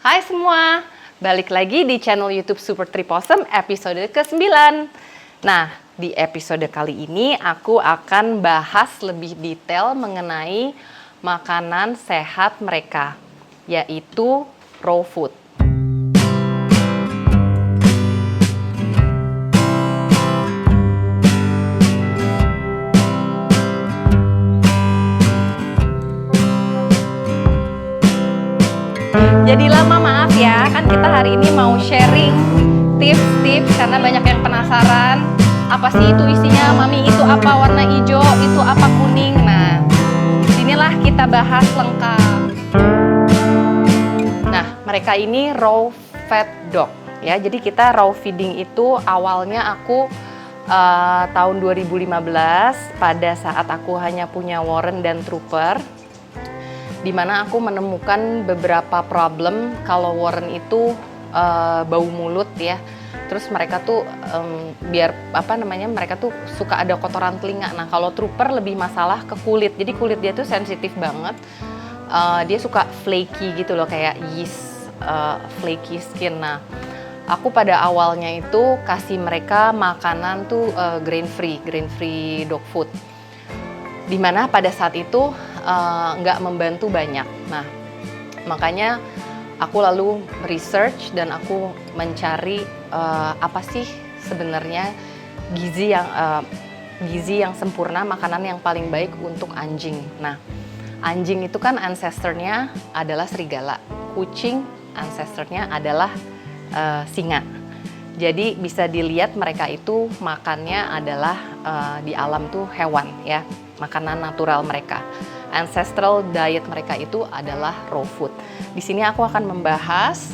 Hai semua, balik lagi di channel YouTube Super Triposem episode ke-9. Nah, di episode kali ini aku akan bahas lebih detail mengenai makanan sehat mereka, yaitu raw food. Jadi lama maaf ya, kan kita hari ini mau sharing tips-tips karena banyak yang penasaran apa sih itu isinya, mami itu apa warna hijau, itu apa kuning. Nah, disinilah kita bahas lengkap. Nah, mereka ini raw fed dog ya. Jadi kita raw feeding itu awalnya aku tahun 2015 pada saat aku hanya punya Warren dan Trooper, di mana aku menemukan beberapa problem kalau Warren itu bau mulut ya. Terus mereka tuh mereka tuh suka ada kotoran telinga. Nah, kalau Trooper lebih masalah ke kulit. Jadi kulit dia tuh sensitif banget. Dia suka flaky gitu loh, kayak yeast, flaky skin. Nah, aku pada awalnya itu kasih mereka makanan tuh grain free dog food. Dimana pada saat itu nggak membantu banyak. Nah, makanya aku lalu research dan aku mencari apa sih sebenarnya gizi yang sempurna, makanan yang paling baik untuk anjing. Nah, anjing itu kan ancestornya adalah serigala, kucing ancestornya adalah singa. Jadi bisa dilihat mereka itu makannya adalah di alam tuh hewan ya, makanan natural mereka. Ancestral diet mereka itu adalah raw food. Di sini aku akan membahas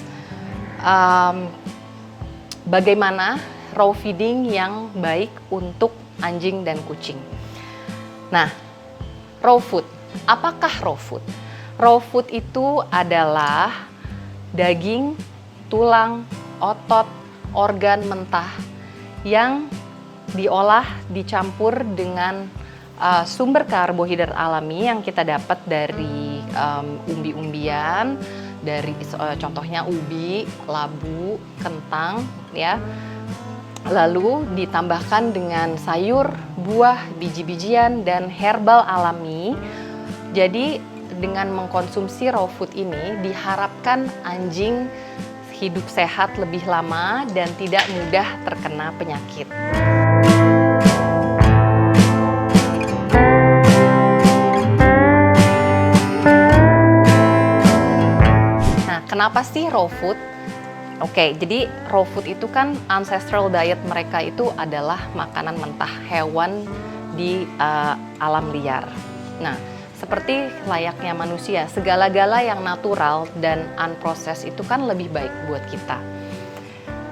bagaimana raw feeding yang baik untuk anjing dan kucing. Nah, raw food. Apakah raw food? Raw food itu adalah daging, tulang, otot, organ mentah yang diolah, dicampur dengan sumber karbohidrat alami yang kita dapat dari umbi-umbian, dari contohnya ubi, labu, kentang ya. Lalu ditambahkan dengan sayur, buah, biji-bijian dan herbal alami. Jadi dengan mengkonsumsi raw food ini diharapkan anjing hidup sehat lebih lama dan tidak mudah terkena penyakit. Kenapa sih raw food? Oke, jadi raw food itu kan ancestral diet mereka itu adalah makanan mentah hewan di alam liar. Nah, seperti layaknya manusia, segala-gala yang natural dan unprocessed itu kan lebih baik buat kita.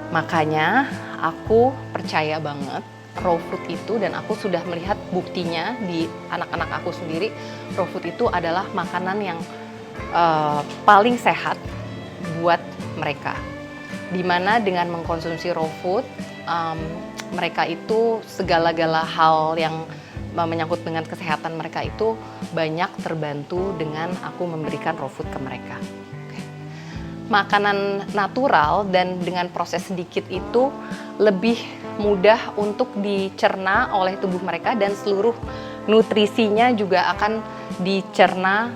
Makanya aku percaya banget raw food itu, dan aku sudah melihat buktinya di anak-anak aku sendiri, raw food itu adalah makanan yang paling sehat buat mereka. Dimana dengan mengkonsumsi raw food, mereka itu segala-gala hal yang menyangkut dengan kesehatan mereka itu banyak terbantu dengan aku memberikan raw food ke mereka. Makanan natural dan dengan proses sedikit itu lebih mudah untuk dicerna oleh tubuh mereka dan seluruh nutrisinya juga akan dicerna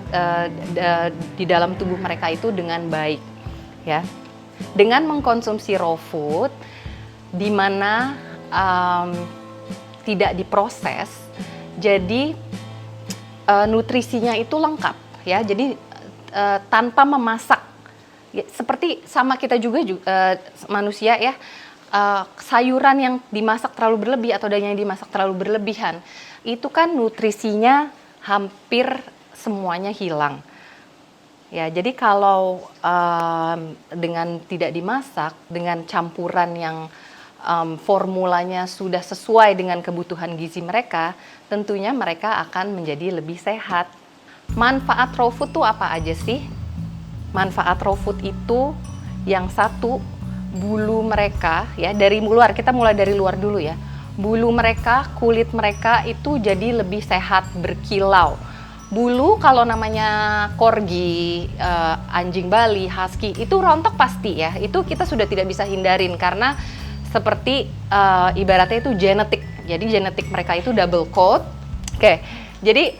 di dalam tubuh mereka itu dengan baik. Ya, dengan mengkonsumsi raw food di mana tidak diproses, jadi nutrisinya itu lengkap ya. Jadi tanpa memasak, ya, seperti sama kita juga manusia ya, sayuran yang dimasak terlalu berlebih atau daging yang dimasak terlalu berlebihan, itu kan nutrisinya hampir semuanya hilang. Ya, jadi kalau dengan tidak dimasak, dengan campuran yang formulanya sudah sesuai dengan kebutuhan gizi mereka, tentunya mereka akan menjadi lebih sehat. Manfaat raw food itu apa aja sih? Manfaat raw food itu yang satu, bulu mereka ya, dari luar, kita mulai dari luar dulu ya. Bulu mereka, kulit mereka itu jadi lebih sehat, berkilau. Bulu kalau namanya corgi, anjing Bali, husky itu rontok pasti ya. Itu kita sudah tidak bisa hindarin karena seperti ibaratnya itu genetik. Jadi genetik mereka itu double coat. Oke. Jadi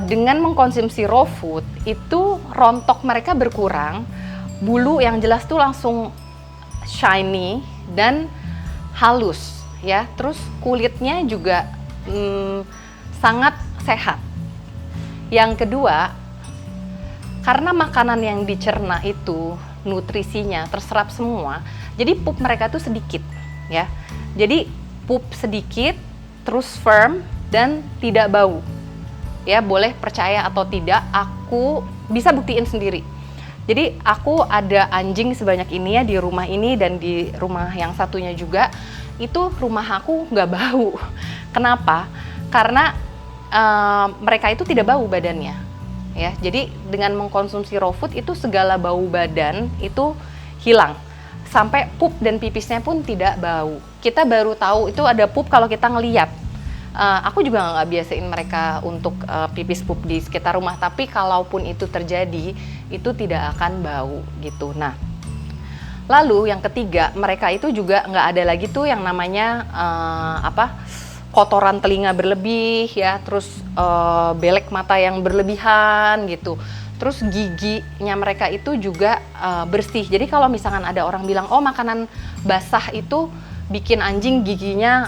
dengan mengkonsumsi raw food itu rontok mereka berkurang. Bulu yang jelas tuh langsung shiny dan halus ya. Terus kulitnya juga sangat sehat. Yang kedua, karena makanan yang dicerna itu nutrisinya terserap semua, jadi pup mereka tuh sedikit ya. Jadi pup sedikit, terus firm dan tidak bau. Ya, boleh percaya atau tidak, aku bisa buktiin sendiri. Jadi aku ada anjing sebanyak ini ya di rumah ini dan di rumah yang satunya juga, itu rumah aku nggak bau. Kenapa? Karena mereka itu tidak bau badannya. Ya, jadi dengan mengkonsumsi raw food itu segala bau badan itu hilang. Sampai pup dan pipisnya pun tidak bau. Kita baru tahu itu ada pup kalau kita ngeliat. Aku juga nggak biasain mereka untuk pipis pup di sekitar rumah, tapi kalaupun itu terjadi, itu tidak akan bau gitu. Nah, lalu yang ketiga, mereka itu juga nggak ada lagi tuh yang namanya kotoran telinga berlebih ya, terus belek mata yang berlebihan gitu. Terus giginya mereka itu juga bersih. Jadi kalau misalkan ada orang bilang, oh makanan basah itu bikin anjing giginya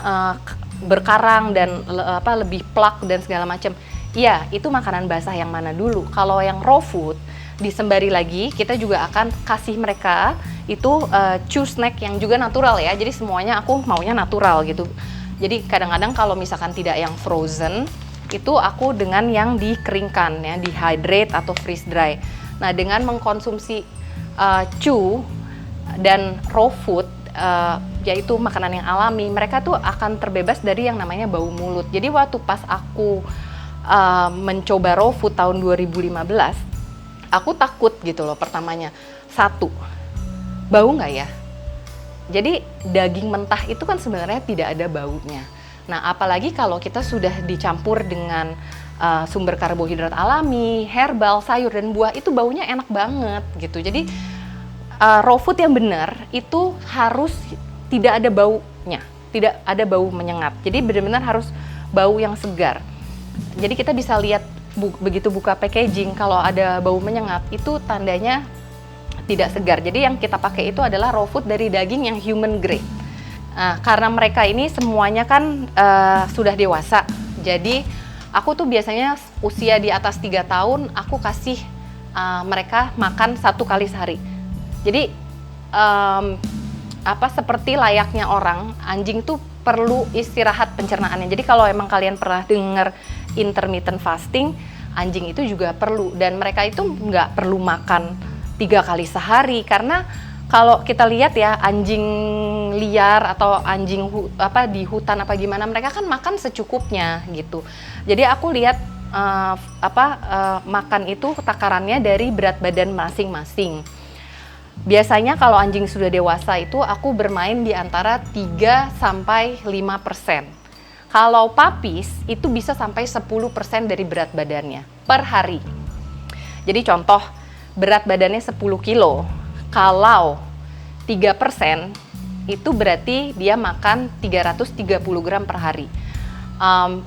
berkarang dan lebih plak dan segala macam. Iya, itu makanan basah yang mana dulu. Kalau yang raw food disembari lagi, kita juga akan kasih mereka itu chew snack yang juga natural ya. Jadi semuanya aku maunya natural gitu. Jadi kadang-kadang kalau misalkan tidak yang frozen, itu aku dengan yang dikeringkan ya, dehydrate atau freeze dry. Nah, dengan mengkonsumsi chew dan raw food, yaitu makanan yang alami, mereka tuh akan terbebas dari yang namanya bau mulut. Jadi waktu pas aku mencoba raw food tahun 2015, aku takut gitu loh pertamanya. Satu, bau nggak ya? Jadi daging mentah itu kan sebenarnya tidak ada baunya. Nah, apalagi kalau kita sudah dicampur dengan sumber karbohidrat alami, herbal, sayur dan buah, itu baunya enak banget gitu. Jadi raw food yang benar itu harus tidak ada baunya, tidak ada bau menyengat. Jadi benar-benar harus bau yang segar. Jadi kita bisa lihat begitu buka packaging, kalau ada bau menyengat itu tandanya tidak segar. Jadi yang kita pakai itu adalah raw food dari daging yang human grade. Nah, karena mereka ini semuanya kan sudah dewasa, jadi aku tuh biasanya usia di atas 3 tahun aku kasih mereka makan 1 kali sehari. Jadi seperti layaknya orang, anjing tuh perlu istirahat pencernaannya. Jadi kalau emang kalian pernah dengar intermittent fasting, anjing itu juga perlu, dan mereka itu nggak perlu makan 3 kali sehari, karena kalau kita lihat ya anjing liar atau anjing di hutan apa gimana, mereka kan makan secukupnya gitu. Jadi aku lihat makan itu takarannya dari berat badan masing-masing. Biasanya kalau anjing sudah dewasa itu aku bermain di antara 3-5%. Kalau puppies itu bisa sampai 10% dari berat badannya per hari. Jadi contoh, berat badannya 10 kilo, kalau 3% itu berarti dia makan 330 gram per hari.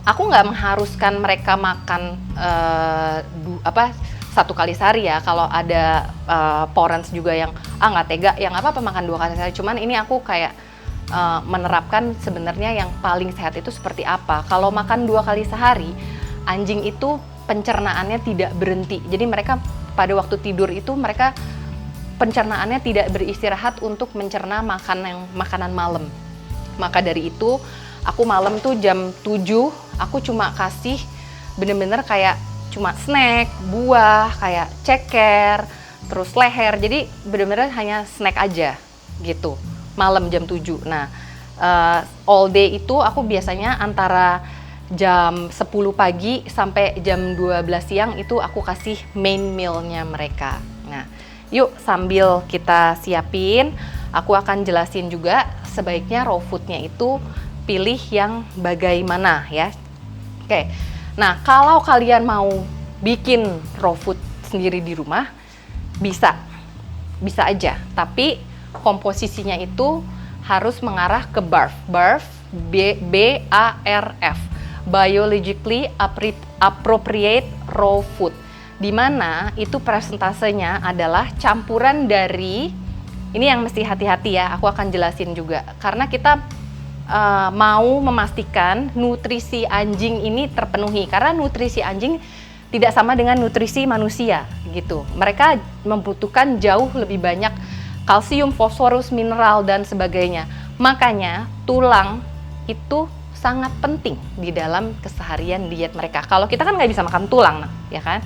Aku nggak mengharuskan mereka makan 1 kali sehari ya. Kalau ada parents juga yang nggak tega, yang apa makan 2 kali sehari. Cuman ini aku kayak menerapkan sebenarnya yang paling sehat itu seperti apa. Kalau makan 2 kali sehari, anjing itu pencernaannya tidak berhenti. Jadi mereka pada waktu tidur itu mereka pencernaannya tidak beristirahat untuk mencerna makanan malam. Maka dari itu aku malam tuh jam 7 aku cuma kasih bener-bener kayak cuma snack, buah, kayak ceker, terus leher. Jadi bener-bener hanya snack aja gitu malam jam 7. Nah, all day itu aku biasanya antara jam 10 pagi sampai jam 12 siang itu aku kasih main meal-nya mereka. Nah, yuk sambil kita siapin, aku akan jelasin juga sebaiknya raw food-nya itu pilih yang bagaimana ya. Oke, nah kalau kalian mau bikin raw food sendiri di rumah, bisa aja. Tapi komposisinya itu harus mengarah ke BARF. BARF, B-A-R-F, Biologically Appropriate Raw Food. Di mana itu presentasenya adalah campuran dari, ini yang mesti hati-hati ya, aku akan jelasin juga. Karena kita mau memastikan nutrisi anjing ini terpenuhi. Karena nutrisi anjing tidak sama dengan nutrisi manusia gitu. Mereka membutuhkan jauh lebih banyak kalsium, fosforus, mineral, dan sebagainya. Makanya tulang itu sangat penting di dalam keseharian diet mereka. Kalau kita kan nggak bisa makan tulang, ya kan?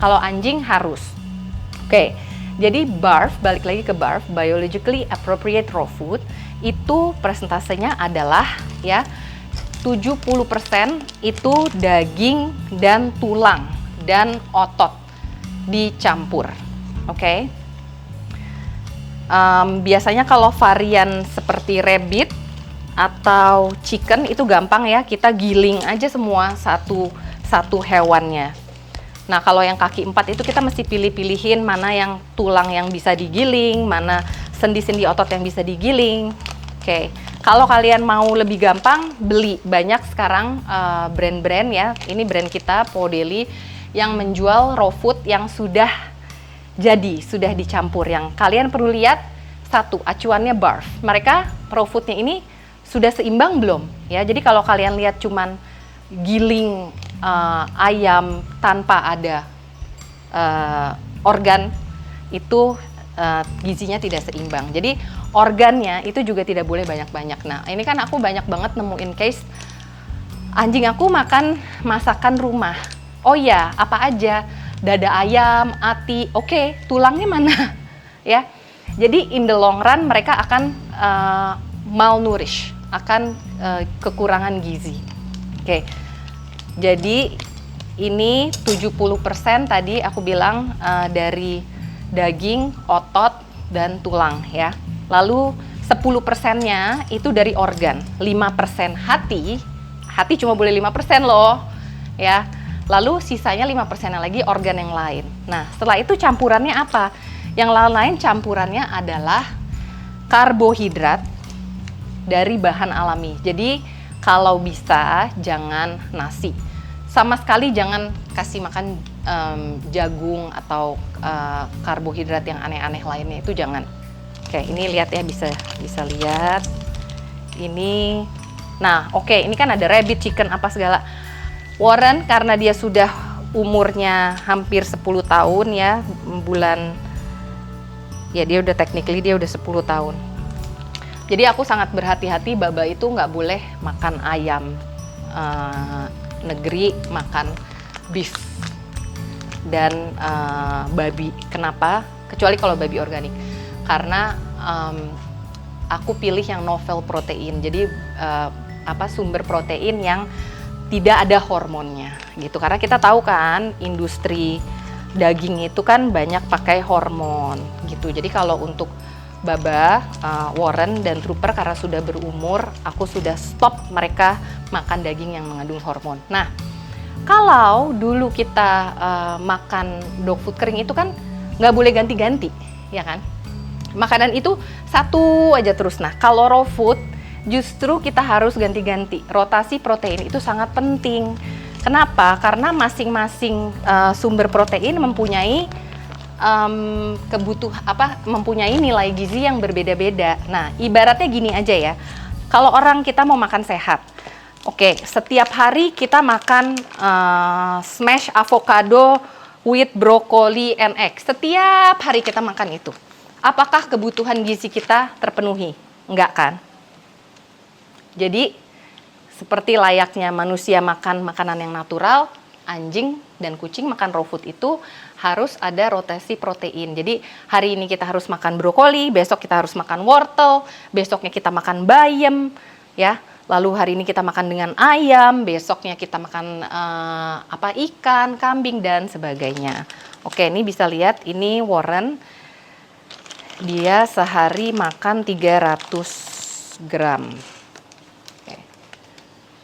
Kalau anjing harus. Oke, jadi BARF, balik lagi ke BARF, Biologically Appropriate Raw Food, itu presentasenya adalah ya 70% itu daging dan tulang dan otot dicampur. Oke. Biasanya kalau varian seperti rabbit atau chicken itu gampang ya, kita giling aja semua satu hewannya. Nah kalau yang kaki 4 itu kita mesti pilih-pilihin mana yang tulang yang bisa digiling, mana sendi-sendi otot yang bisa digiling. Oke, kalau kalian mau lebih gampang, beli banyak sekarang brand-brand ya. Ini brand kita Podeli yang menjual raw food yang sudah jadi, sudah dicampur. Yang kalian perlu lihat, satu, acuannya BARF. Mereka raw foodnya ini sudah seimbang belum? Ya, jadi kalau kalian lihat cuman giling ayam tanpa ada organ, itu gizinya tidak seimbang. Jadi organnya itu juga tidak boleh banyak-banyak. Nah, ini kan aku banyak banget nemuin case anjing aku makan masakan rumah. Oh iya, apa aja? Dada ayam, ati, oke, tulangnya mana? Ya, jadi in the long run mereka akan malnourish, akan kekurangan gizi. Oke, jadi ini 70% tadi aku bilang dari daging, otot, dan tulang ya. Lalu 10%-nya itu dari organ, 5% hati cuma boleh 5% loh ya. Lalu sisanya 5%-nya lagi organ yang lain. Nah setelah itu campurannya apa? Yang lain campurannya adalah karbohidrat dari bahan alami. Jadi kalau bisa jangan nasi. Sama sekali jangan kasih makan jagung atau karbohidrat yang aneh-aneh lainnya, itu jangan. Oke, ini lihat ya, bisa lihat. Ini, nah oke, ini kan ada rabbit, chicken, apa segala. Warren karena dia sudah umurnya hampir 10 tahun ya, bulan, ya dia udah technically dia udah 10 tahun. Jadi aku sangat berhati-hati, Baba itu nggak boleh makan ayam negeri, makan beef dan babi. Kenapa? Kecuali kalau babi organik. Karena aku pilih yang novel protein. Jadi sumber protein yang tidak ada hormonnya gitu. Karena kita tahu kan industri daging itu kan banyak pakai hormon gitu. Jadi kalau untuk Baba, Warren, dan Trooper karena sudah berumur, aku sudah stop mereka makan daging yang mengandung hormon. Nah, kalau dulu kita makan dog food kering itu kan nggak boleh ganti-ganti, ya kan? Makanan itu satu aja terus. Nah, kalau raw food justru kita harus ganti-ganti. Rotasi protein itu sangat penting. Kenapa? Karena masing-masing sumber protein mempunyai mempunyai nilai gizi yang berbeda-beda. Nah, ibaratnya gini aja ya. Kalau orang kita mau makan sehat, oke, setiap hari kita makan smash avocado with broccoli and egg. Setiap hari kita makan itu. Apakah kebutuhan gizi kita terpenuhi? Enggak kan? Jadi, seperti layaknya manusia makan makanan yang natural, anjing dan kucing makan raw food itu harus ada rotasi protein. Jadi hari ini kita harus makan brokoli, besok kita harus makan wortel, besoknya kita makan bayam, ya. Lalu hari ini kita makan dengan ayam, besoknya kita makan ikan, kambing, dan sebagainya. Oke, ini bisa lihat, ini Warren, dia sehari makan 300 gram. Oke.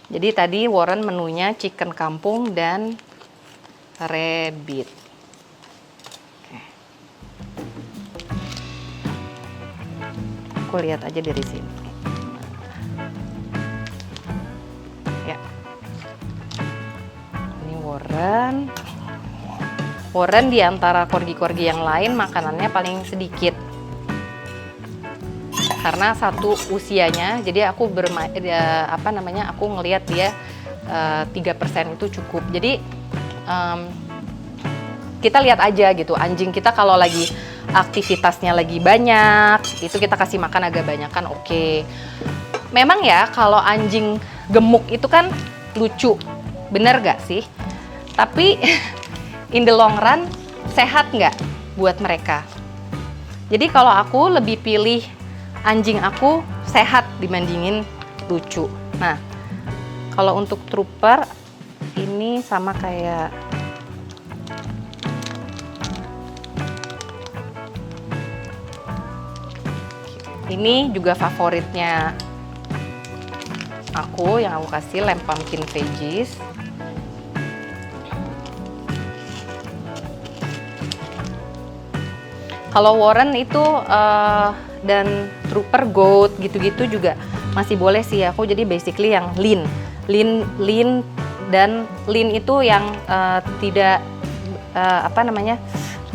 Jadi tadi Warren menunya chicken kampung dan rabbit. Oke. Aku lihat aja dari sini. Ya. Ini Warren. Warren di antara corgi-corgi yang lain makanannya paling sedikit. Karena satu usianya, jadi aku aku ngelihat dia 3% itu cukup. Jadi kita lihat aja gitu, anjing kita kalau lagi aktivitasnya lagi banyak, itu kita kasih makan agak banyak kan oke. Memang ya kalau anjing gemuk itu kan lucu, bener gak sih? Tapi in the long run sehat nggak buat mereka? Jadi kalau aku lebih pilih anjing aku sehat dibandingin lucu. Nah, kalau untuk trooper ini sama kayak ini juga favoritnya aku yang aku kasih lamb pumpkin veggies. Kalau Warren itu dan trooper goat gitu-gitu juga masih boleh sih aku. Jadi basically yang lean dan lean itu yang tidak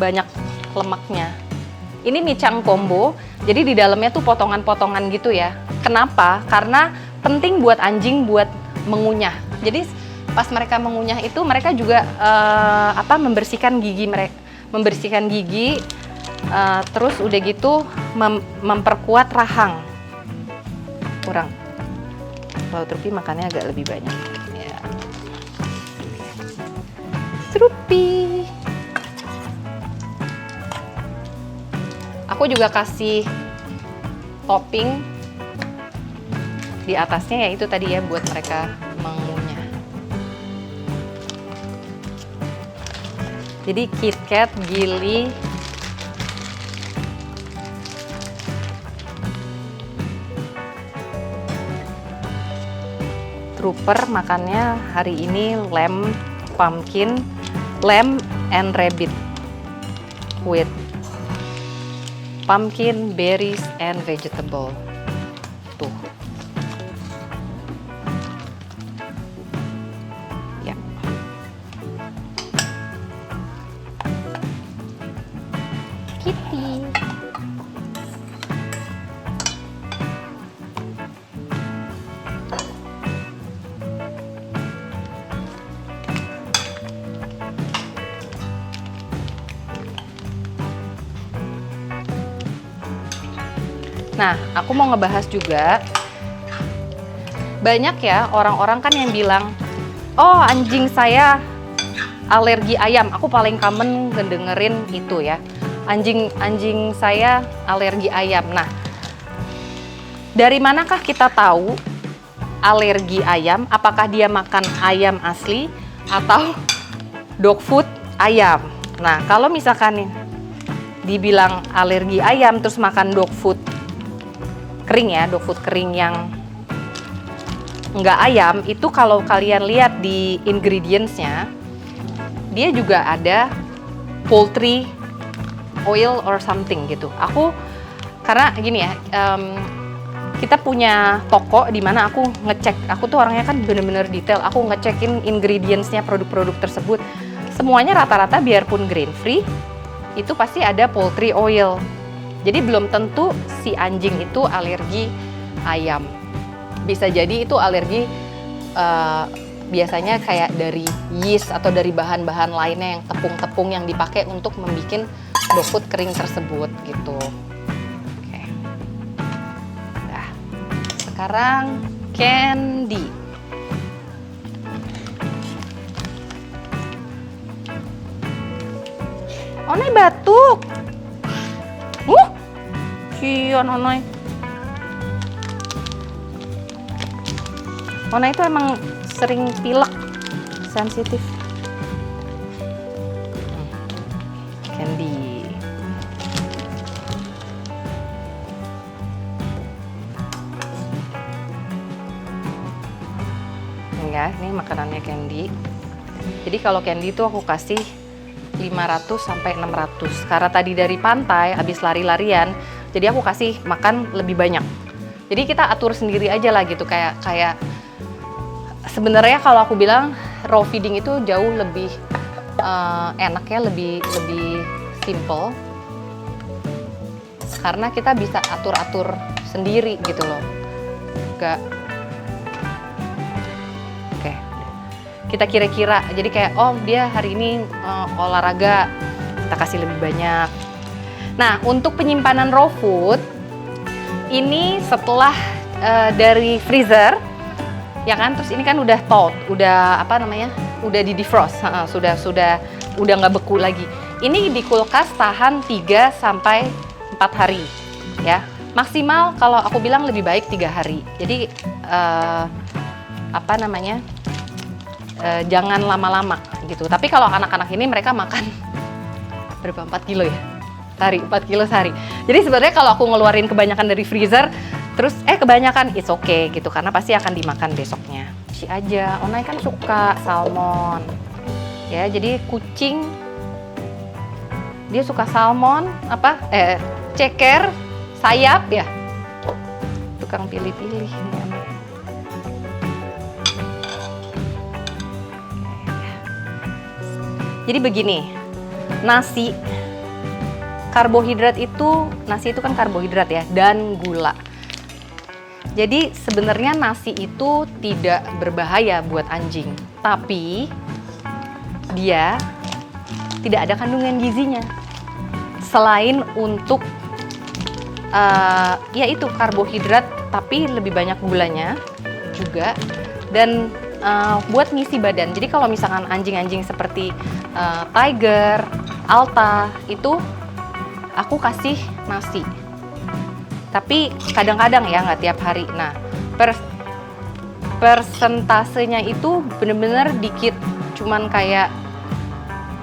banyak lemaknya. Ini micang combo, jadi di dalamnya tuh potongan-potongan gitu ya. Kenapa? Karena penting buat anjing buat mengunyah. Jadi pas mereka mengunyah itu mereka juga membersihkan gigi, terus udah gitu memperkuat rahang. Kurang. Kalau Trupi makannya agak lebih banyak. Ya. Trupi. Aku juga kasih topping di atasnya, yaitu tadi ya buat mereka mengunyah. Jadi KitKat, Gilly, Trooper makannya hari ini lamb and rabbit with pumpkin, berries, and vegetable. Tuh. Ya. Kitty. Nah, aku mau ngebahas juga, banyak ya orang-orang kan yang bilang, oh anjing saya alergi ayam. Aku paling common ngedengerin itu ya, anjing saya alergi ayam. Nah, dari manakah kita tahu alergi ayam? Apakah dia makan ayam asli atau dog food ayam? Nah, kalau misalkan nih dibilang alergi ayam terus makan dog food kering ya, dog food kering yang nggak ayam, itu kalau kalian lihat di ingredients-nya, dia juga ada poultry oil or something gitu. Karena gini ya, kita punya toko di mana aku ngecek, aku tuh orangnya kan bener-bener detail, aku ngecekin ingredients-nya produk-produk tersebut. Semuanya rata-rata biarpun grain free, itu pasti ada poultry oil. Jadi belum tentu si anjing itu alergi ayam. Bisa jadi itu alergi biasanya kayak dari yeast atau dari bahan-bahan lainnya yang tepung-tepung yang dipakai untuk membuat dog food kering tersebut gitu. Oke. Nah, sekarang candy. Onai batuk. Kian Onai. Onai itu emang sering pilek, sensitif. Candy. Enggak, ini makanannya Candy. Jadi kalau candy itu aku kasih 500 sampai 600. Karena tadi dari pantai habis lari-larian, jadi aku kasih makan lebih banyak. Jadi kita atur sendiri aja lah gitu, kayak sebenarnya kalau aku bilang raw feeding itu jauh lebih enaknya, lebih simple. Karena kita bisa atur-atur sendiri gitu loh. Enggak. Oke. Kita kira-kira, jadi kayak oh dia hari ini olahraga, kita kasih lebih banyak. Nah, untuk penyimpanan raw food ini setelah dari freezer, ya kan, terus ini kan udah thawed, udah apa namanya, udah di defrost, sudah nggak beku lagi. Ini di kulkas tahan 3 sampai 4 hari, ya. Maksimal kalau aku bilang lebih baik 3 hari. Jadi apa namanya, jangan lama-lama gitu. Tapi kalau anak-anak ini mereka makan berapa, 4 kilo ya? Sehari, 4 kilo sehari. Jadi sebenarnya kalau aku ngeluarin kebanyakan dari freezer, terus kebanyakan it's okay gitu, karena pasti akan dimakan besoknya. Si aja, Onai kan suka salmon. Ya, jadi kucing dia suka salmon, ceker, sayap ya. Tukang pilih-pilih ini anak. Jadi begini, nasi karbohidrat itu, nasi itu kan karbohidrat ya, dan gula. Jadi sebenarnya nasi itu tidak berbahaya buat anjing, tapi dia tidak ada kandungan gizinya. Selain untuk yaitu karbohidrat, tapi lebih banyak gulanya juga, dan buat ngisi badan. Jadi kalau misalkan anjing-anjing seperti Tiger, Alta itu aku kasih nasi, tapi kadang-kadang ya, nggak tiap hari. Nah, persentasenya itu bener-bener dikit, cuman kayak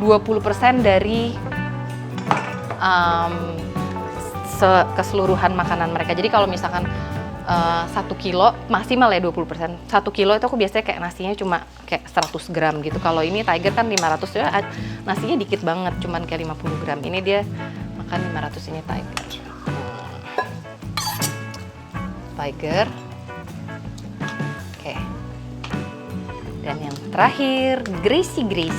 20% dari keseluruhan makanan mereka. Jadi kalau misalkan 1 kilo, maksimal ya 20%. 1 kilo itu aku biasanya kayak nasinya cuma kayak 100 gram gitu. Kalau ini Tiger kan 500 ya, nasinya dikit banget, cuman kayak 50 gram. Ini dia makan 500, ini Tiger. Oke. Dan yang terakhir, Gracie.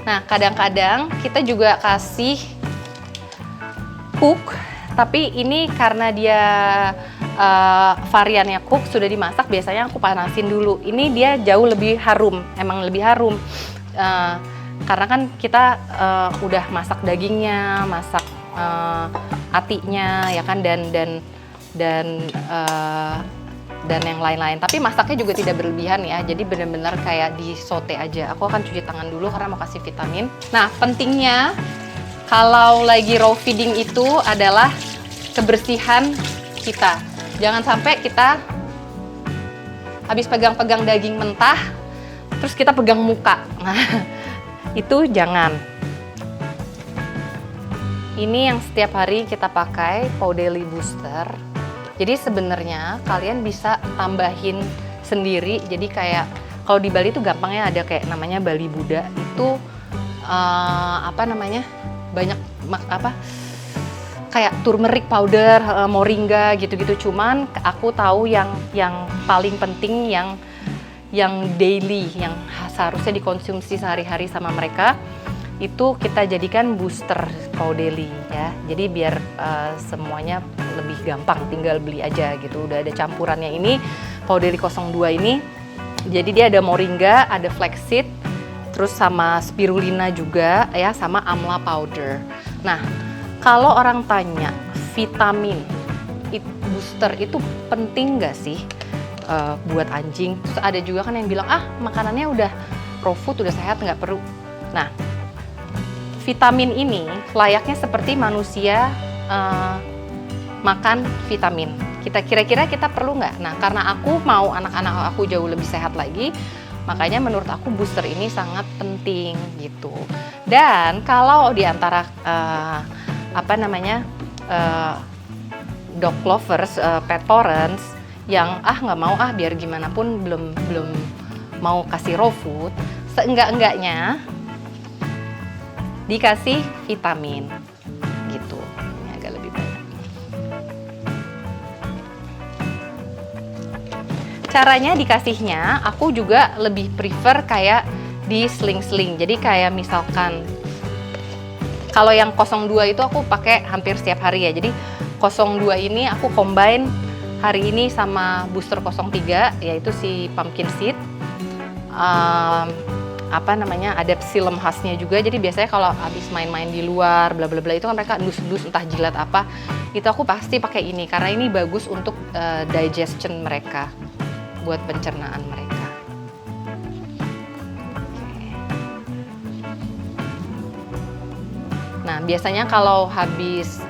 Nah, kadang-kadang kita juga kasih cook, tapi ini karena dia variannya cook sudah dimasak, biasanya aku panasin dulu. Ini dia jauh lebih harum, emang lebih harum. Karena kan kita udah masak dagingnya, masak atinya, ya kan, dan yang lain-lain. Tapi masaknya juga tidak berlebihan ya, jadi benar-benar kayak di saute aja. Aku akan cuci tangan dulu karena mau kasih vitamin. Nah, pentingnya kalau lagi raw feeding itu adalah kebersihan kita. Jangan sampai kita habis pegang-pegang daging mentah, terus kita pegang muka. Nah, itu jangan. Ini yang setiap hari kita pakai, Powdely Booster. Jadi sebenarnya kalian bisa tambahin sendiri. Jadi kayak kalau di Bali itu gampangnya ada kayak namanya Bali Buddha. Itu banyak kayak turmeric powder, moringa gitu-gitu. Cuman aku tahu yang paling penting yang daily, yang seharusnya dikonsumsi sehari-hari sama mereka, itu kita jadikan booster Powdely ya. Jadi biar semuanya lebih gampang, tinggal beli aja gitu. Udah ada campurannya ini, Powdely 02 ini. Jadi dia ada moringa, ada flaxseed, terus sama spirulina juga ya, sama amla powder. Nah, kalau orang tanya vitamin booster itu penting nggak sih buat anjing? Terus ada juga kan yang bilang, makanannya udah raw food, udah sehat, nggak perlu. Nah, vitamin ini layaknya seperti manusia makan vitamin. Kira-kira kita perlu nggak? Nah, karena aku mau anak-anak aku jauh lebih sehat lagi, Makanya menurut aku booster ini sangat penting gitu. Dan kalau di antara dog lovers, pet parents yang nggak mau biar gimana pun belum mau kasih raw food, seenggak-enggaknya dikasih vitamin gitu. Ini agak lebih banyak. Caranya dikasihnya aku juga lebih prefer kayak di sling-sling. Jadi kayak misalkan kalau yang 02 itu aku pakai hampir setiap hari ya. Jadi 02 ini aku combine hari ini sama booster 03, yaitu si pumpkin seed. Ada xylem khasnya juga. Jadi biasanya kalau habis main-main di luar bla bla bla itu kan mereka dus-dus entah jilat apa. Itu aku pasti pakai ini karena ini bagus untuk digestion mereka, buat pencernaan mereka. Nah, biasanya kalau habis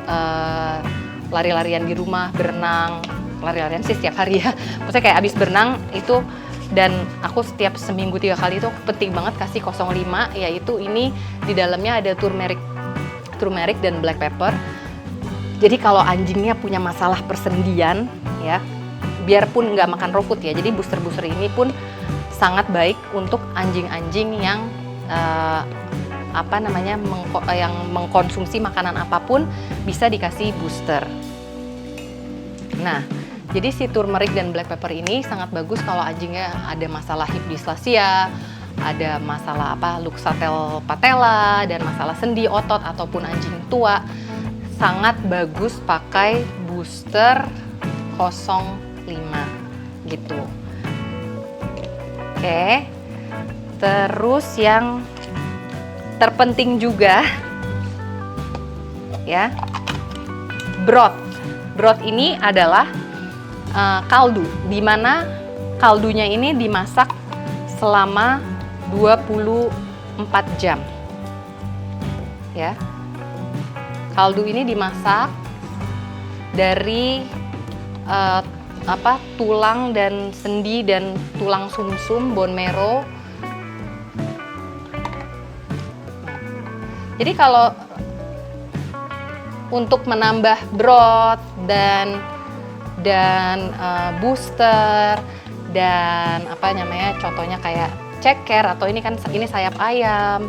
lari-larian di rumah, berenang, lari-larian sih setiap hari ya. Maksudnya kayak habis berenang itu, dan aku setiap seminggu 3 kali itu penting banget kasih 05, yaitu ini di dalamnya ada turmeric dan black pepper. Jadi kalau anjingnya punya masalah persendian ya, biarpun nggak makan raw food ya, jadi booster-booster ini pun sangat baik untuk anjing-anjing yang yang mengkonsumsi makanan apapun bisa dikasih booster. Nah, jadi si turmeric dan black pepper ini sangat bagus kalau anjingnya ada masalah hip dysplasia, ada masalah luxatel patella, dan masalah sendi otot ataupun anjing tua. Sangat bagus pakai booster 05 gitu. Oke. Terus yang terpenting juga ya, broth. Broth ini adalah kaldu, di mana kaldunya ini dimasak selama 24 jam. Ya. Kaldu ini dimasak dari tulang dan sendi dan tulang sumsum, bone marrow. Jadi kalau untuk menambah broth dan booster dan contohnya kayak ceker atau ini sayap ayam,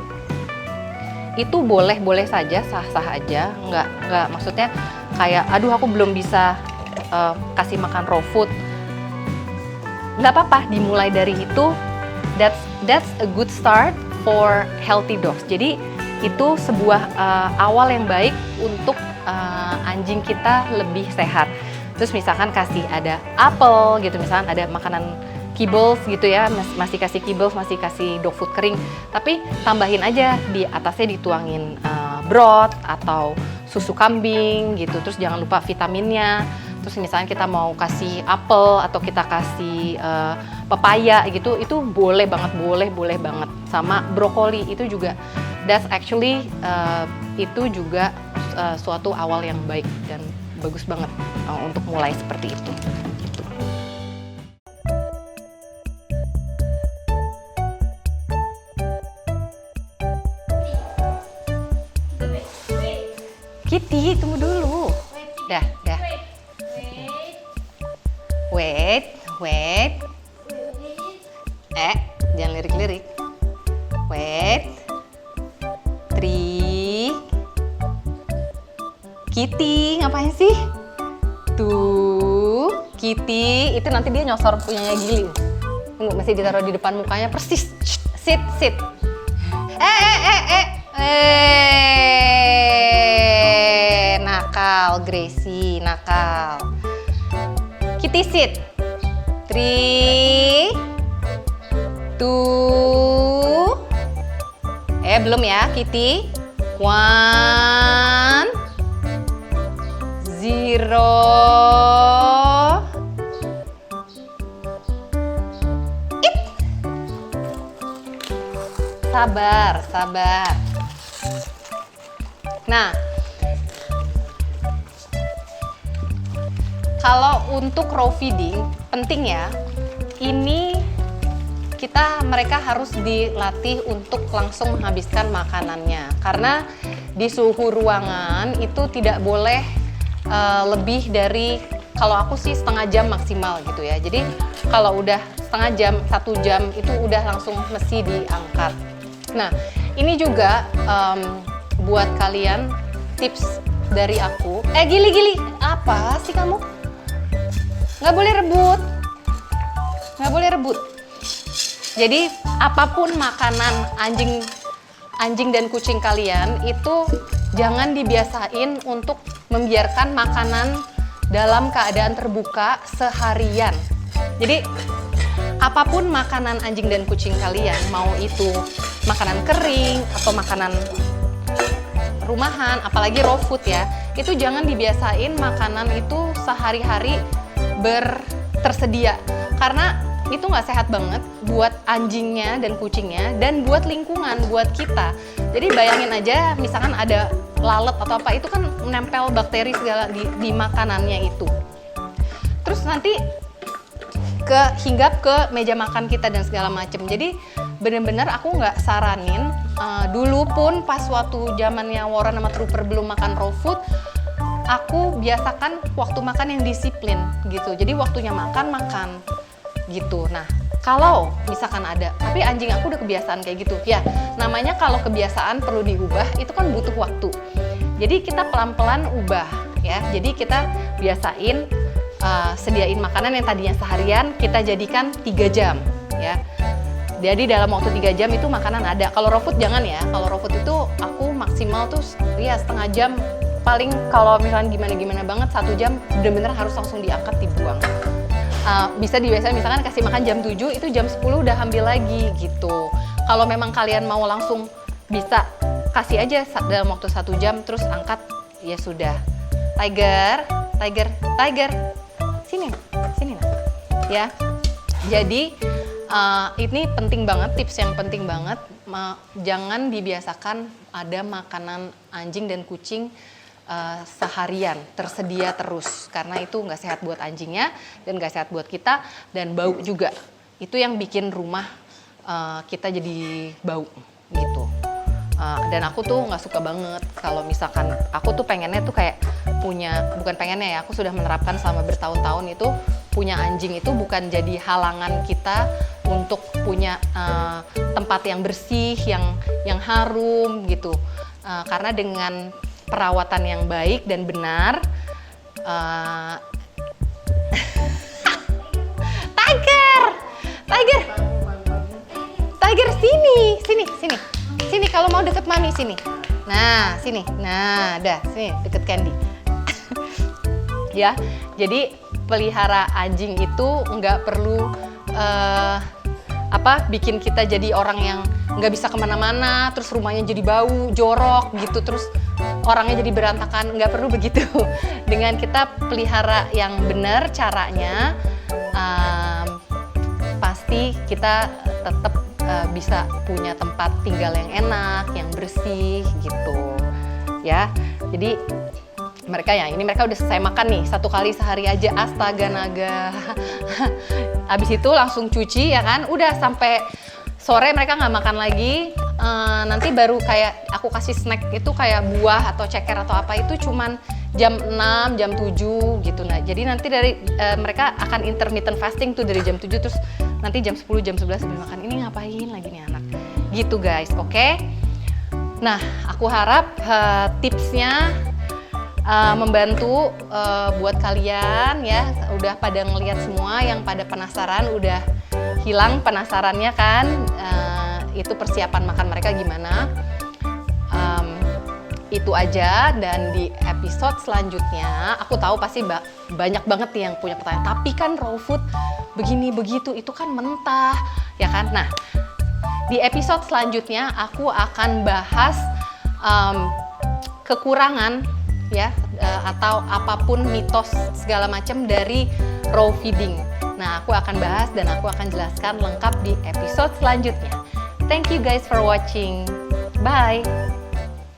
itu boleh saja, sah-sah aja, nggak maksudnya kayak aduh aku belum bisa kasih makan raw food, nggak apa-apa, dimulai dari itu. That's a good start for healthy dogs. Jadi itu sebuah awal yang baik untuk anjing kita lebih sehat. Terus misalkan kasih ada apel gitu, misalkan ada makanan kibbles gitu ya, masih kasih kibbles, masih kasih dog food kering, tapi tambahin aja di atasnya dituangin broth atau susu kambing gitu. Terus jangan lupa vitaminnya. Terus misalnya kita mau kasih apel atau kita kasih pepaya gitu, itu boleh banget. Sama brokoli itu juga, that's actually itu juga suatu awal yang baik dan bagus banget untuk mulai seperti itu. Gitu. Kitty, tunggu dulu. Dah. Wait. Jangan lirik-lirik. Wait. 3. Kitty, ngapain sih? Tuh, Kitty, itu nanti dia nyosor punyanya Gili. Tunggu, masih ditaruh di depan mukanya persis. Sit. Nakal, Gracie, nakal. Kitty sit. 3, 2. Belum ya, Kitty. 1, 0. Sabar. Nah, kalau untuk raw feeding penting ya, ini mereka harus dilatih untuk langsung menghabiskan makanannya, karena di suhu ruangan itu tidak boleh lebih dari, kalau aku sih setengah jam maksimal gitu ya. Jadi kalau udah setengah jam, 1 jam itu udah langsung mesti diangkat. Nah ini juga buat kalian tips dari aku. Gili, apa sih kamu? Nggak boleh rebut. Nggak boleh rebut. Jadi apapun makanan anjing dan kucing kalian itu jangan dibiasain untuk membiarkan makanan dalam keadaan terbuka seharian. Jadi apapun makanan anjing dan kucing kalian, mau itu makanan kering atau makanan rumahan, apalagi raw food ya, itu jangan dibiasain makanan itu sehari-hari tersedia, karena itu nggak sehat banget buat anjingnya dan kucingnya dan buat lingkungan, buat kita. Jadi bayangin aja misalkan ada lalat atau apa, itu kan menempel bakteri segala di makanannya itu, terus nanti hinggap ke meja makan kita dan segala macem. Jadi bener-bener aku nggak saranin. Dulu pun pas waktu zamannya Warren sama Trooper belum makan raw food, aku biasakan waktu makan yang disiplin gitu. Jadi waktunya makan gitu. Nah kalau misalkan ada, tapi anjing aku udah kebiasaan kayak gitu ya, namanya kalau kebiasaan perlu diubah itu kan butuh waktu. Jadi kita pelan-pelan ubah ya. Jadi kita biasain sediain makanan yang tadinya seharian kita jadikan 3 jam ya. Jadi dalam waktu 3 jam itu makanan ada. Kalau raw food jangan ya. Kalau raw food itu aku maksimal tuh ya setengah jam. Paling kalau misalnya gimana banget 1 jam bener-bener harus langsung diangkat, dibuang. Bisa dibiasain misalkan kasih makan jam 7, itu jam 10 udah ambil lagi gitu. Kalau memang kalian mau langsung bisa kasih aja dalam waktu 1 jam terus angkat, ya sudah. Tiger. Sini nah. Ya. Jadi ini penting banget, tips yang penting banget. Jangan dibiasakan ada makanan anjing dan kucing seharian tersedia terus, karena itu nggak sehat buat anjingnya dan nggak sehat buat kita, dan bau juga. Itu yang bikin rumah kita jadi bau gitu. Dan aku tuh nggak suka banget kalau misalkan aku tuh pengennya tuh kayak bukan pengennya ya, aku sudah menerapkan selama bertahun-tahun itu punya anjing itu bukan jadi halangan kita untuk punya tempat yang bersih, yang harum gitu. Karena dengan perawatan yang baik dan benar, Tiger sini kalau mau deket mami sini. Nah sini, sini deket Candy. Ya, jadi pelihara anjing itu nggak perlu bikin kita jadi orang yang nggak bisa kemana-mana, terus rumahnya jadi bau, jorok gitu, terus orangnya jadi berantakan. Nggak perlu begitu. Dengan kita pelihara yang benar caranya, pasti kita tetap bisa punya tempat tinggal yang enak, yang bersih gitu ya. Jadi mereka udah selesai makan nih 1 kali sehari aja, astaga naga. Habis itu langsung cuci ya kan, udah sampai sore mereka nggak makan lagi. Nanti baru kayak aku kasih snack itu kayak buah atau ceker atau apa, itu cuman jam 6, jam 7 gitu. Nah jadi nanti dari mereka akan intermittent fasting tuh dari jam 7, terus nanti jam 10, jam 11 sambil makan. Ini ngapain lagi nih anak gitu guys, oke? Nah aku harap tipsnya membantu buat kalian ya. Udah pada ngelihat semua, yang pada penasaran udah hilang penasarannya kan, itu persiapan makan mereka gimana. Itu aja, dan di episode selanjutnya aku tahu pasti banyak banget nih yang punya pertanyaan, tapi kan raw food begini begitu itu kan mentah ya kan. Nah di episode selanjutnya aku akan bahas kekurangan ya, atau apapun mitos segala macam dari raw feeding. Nah aku akan bahas dan aku akan jelaskan lengkap di episode selanjutnya. Thank you guys for watching. Bye.